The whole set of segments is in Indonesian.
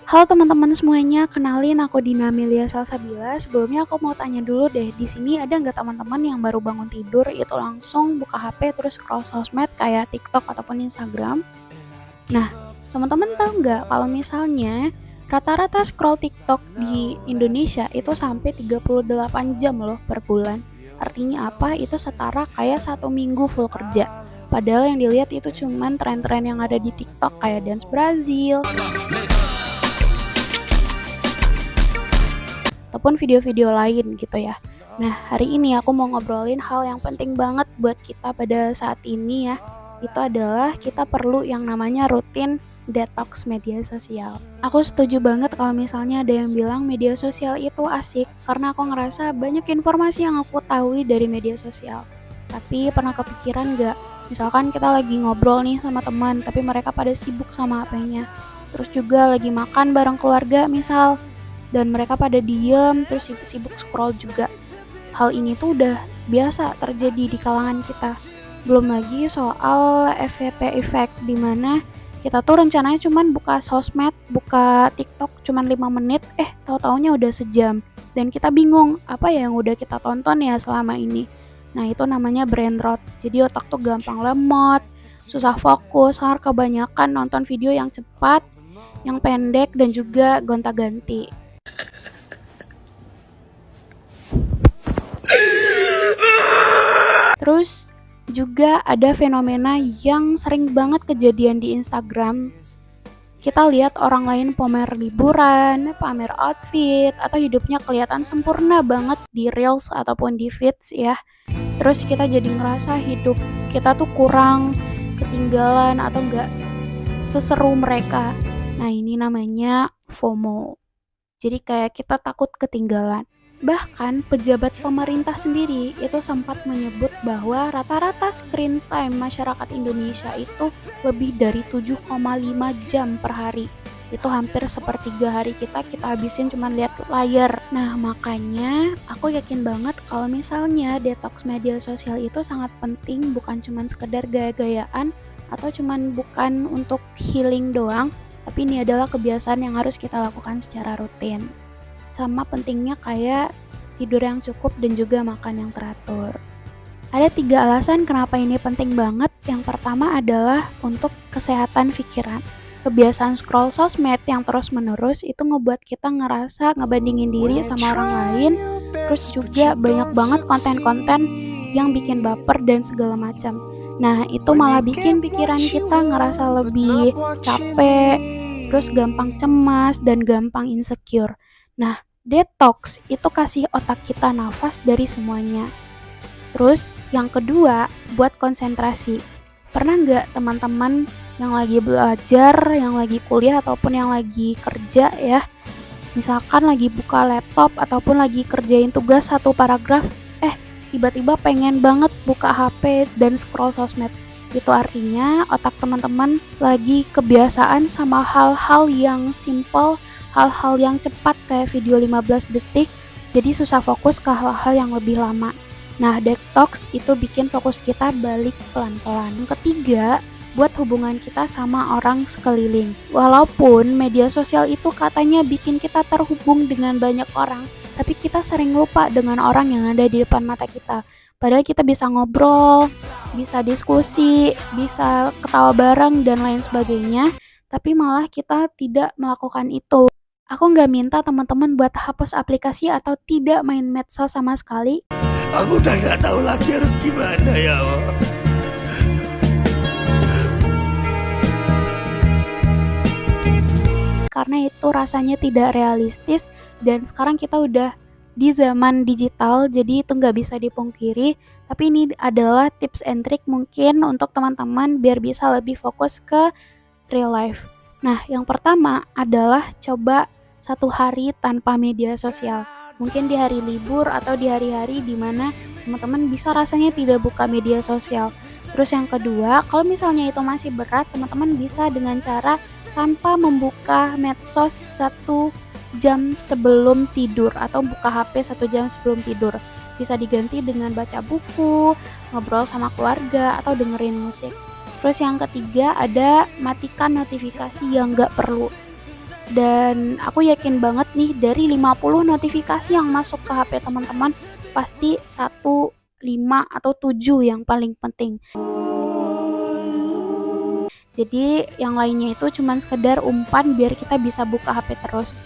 Halo teman-teman semuanya, kenalin aku Dina Amelia Salsabila. Sebelumnya aku mau tanya dulu deh, di sini ada nggak teman-teman yang baru bangun tidur itu langsung buka HP terus scroll sosmed kayak TikTok ataupun Instagram? Nah, teman-teman tahu nggak kalau misalnya rata-rata scroll TikTok di Indonesia itu sampai 38 jam loh per bulan. Artinya apa? Itu setara kayak 1 minggu full kerja. Padahal yang dilihat itu cuman tren-tren yang ada di TikTok kayak dance Brazil, ataupun video-video lain gitu ya. Nah, hari ini aku mau ngobrolin hal yang penting banget buat kita pada saat ini ya. Itu adalah kita perlu yang namanya rutin detox media sosial. Aku setuju banget kalau misalnya ada yang bilang media sosial itu asik karena aku ngerasa banyak informasi yang aku tahu dari media sosial. Tapi pernah kepikiran nggak? Misalkan kita lagi ngobrol nih sama teman, tapi mereka pada sibuk sama HP-nya. Terus juga lagi makan bareng keluarga misal, dan mereka pada diem terus sibuk scroll juga. Hal ini tuh udah biasa terjadi di kalangan kita. Belum lagi soal FYP effect dimana kita tuh rencananya cuman buka sosmed, buka TikTok cuman 5 menit, tahu-taunya udah sejam. Dan kita bingung, apa ya yang udah kita tonton ya selama ini. Nah, itu namanya brain rot. Jadi otak tuh gampang lemot, susah fokus, karena kebanyakan nonton video yang cepat, yang pendek, dan juga gonta-ganti. Terus juga ada fenomena yang sering banget kejadian di Instagram. Kita lihat orang lain pamer liburan, pamer outfit, atau hidupnya kelihatan sempurna banget di reels ataupun di feeds ya. Terus kita jadi ngerasa hidup kita tuh kurang, ketinggalan atau enggak seseru mereka. Nah, ini namanya FOMO. Jadi kayak kita takut ketinggalan. Bahkan pejabat pemerintah sendiri itu sempat menyebut bahwa rata-rata screen time masyarakat Indonesia itu lebih dari 7,5 jam per hari. Itu hampir sepertiga hari kita habisin cuma lihat layar. Nah, makanya aku yakin banget kalau misalnya detox media sosial itu sangat penting, bukan cuma sekedar gaya-gayaan atau bukan untuk healing doang, tapi ini adalah kebiasaan yang harus kita lakukan secara rutin. Sama pentingnya kayak tidur yang cukup dan juga makan yang teratur. Ada 3 alasan kenapa ini penting banget. Yang pertama adalah untuk kesehatan pikiran. Kebiasaan scroll sosmed yang terus-menerus itu ngebuat kita ngerasa ngebandingin diri sama orang lain. Terus juga banyak banget konten-konten yang bikin baper dan segala macam. Nah, itu malah bikin pikiran kita ngerasa lebih capek, terus gampang cemas dan gampang insecure. Nah, detox itu kasih otak kita nafas dari semuanya. Terus yang kedua, buat konsentrasi. Pernah nggak teman-teman yang lagi belajar, yang lagi kuliah ataupun yang lagi kerja ya, misalkan lagi buka laptop ataupun lagi kerjain tugas satu paragraf, tiba-tiba pengen banget buka HP dan scroll sosmed. Itu artinya otak teman-teman lagi kebiasaan sama hal-hal yang simple, hal-hal yang cepat kayak video 15 detik, jadi susah fokus ke hal-hal yang lebih lama. Nah, detox itu bikin fokus kita balik pelan-pelan. Yang ketiga, buat hubungan kita sama orang sekeliling. Walaupun media sosial itu katanya bikin kita terhubung dengan banyak orang, tapi kita sering lupa dengan orang yang ada di depan mata kita. Padahal kita bisa ngobrol, bisa diskusi, bisa ketawa bareng dan lain sebagainya, tapi malah kita tidak melakukan itu. Aku nggak minta teman-teman buat hapus aplikasi atau tidak main medsos sama sekali. Aku udah gak tahu lagi harus gimana ya Allah. Karena itu rasanya tidak realistis dan sekarang kita udah di zaman digital, jadi itu nggak bisa dipungkiri. Tapi ini adalah tips and trick mungkin untuk teman-teman biar bisa lebih fokus ke real life. Nah, yang pertama adalah coba 1 hari tanpa media sosial. Mungkin di hari libur atau di hari-hari dimana teman-teman bisa rasanya tidak buka media sosial. Terus yang kedua, kalau misalnya itu masih berat, teman-teman bisa dengan cara tanpa membuka medsos 1 jam sebelum tidur atau buka HP 1 jam sebelum tidur. Bisa diganti dengan baca buku, ngobrol sama keluarga, atau dengerin musik. Terus yang ketiga ada matikan notifikasi yang nggak perlu. Dan aku yakin banget nih dari 50 notifikasi yang masuk ke HP teman-teman, pasti 1, 5, atau 7 yang paling penting. Jadi yang lainnya itu cuman sekedar umpan biar kita bisa buka HP terus.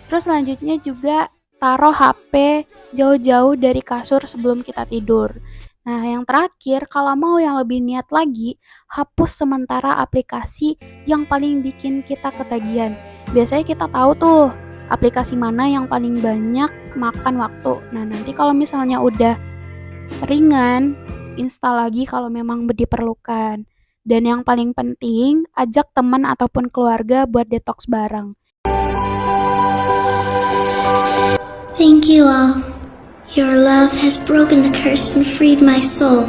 Terus selanjutnya juga taruh HP jauh-jauh dari kasur sebelum kita tidur. Nah, yang terakhir, kalau mau yang lebih niat lagi, hapus sementara aplikasi yang paling bikin kita ketagihan. Biasanya kita tahu tuh aplikasi mana yang paling banyak makan waktu. Nah, nanti kalau misalnya udah ringan, install lagi kalau memang diperlukan. Dan yang paling penting, ajak teman ataupun keluarga buat detox bareng. Thank you all. Your love has broken the curse and freed my soul.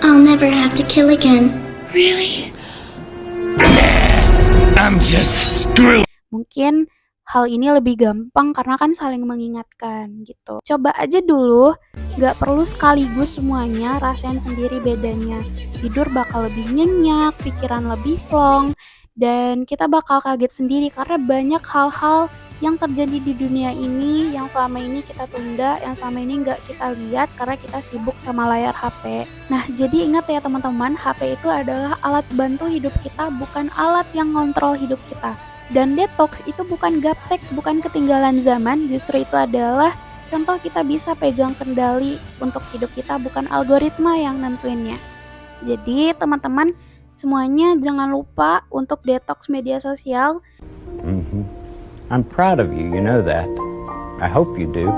I'll never have to kill again. Really? I'm just screwed. Mungkin hal ini lebih gampang karena kan saling mengingatkan gitu. Coba aja dulu, gak perlu sekaligus semuanya, rasain sendiri bedanya. Tidur bakal lebih nyenyak, pikiran lebih plong, dan kita bakal kaget sendiri karena banyak hal-hal yang terjadi di dunia ini yang selama ini kita tunda, yang selama ini nggak kita lihat karena kita sibuk sama layar HP. Nah, jadi ingat ya teman-teman, HP itu adalah alat bantu hidup kita, bukan alat yang ngontrol hidup kita. Dan detox itu bukan gaptek, bukan ketinggalan zaman, justru itu adalah contoh kita bisa pegang kendali untuk hidup kita, bukan algoritma yang nentuinnya. Jadi teman-teman semuanya jangan lupa untuk detox media sosial. I'm proud of you, you know that. I hope you do.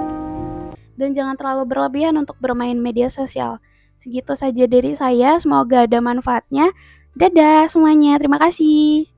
Dan jangan terlalu berlebihan untuk bermain media sosial. Segitu saja dari saya, semoga ada manfaatnya. Dadah semuanya, terima kasih.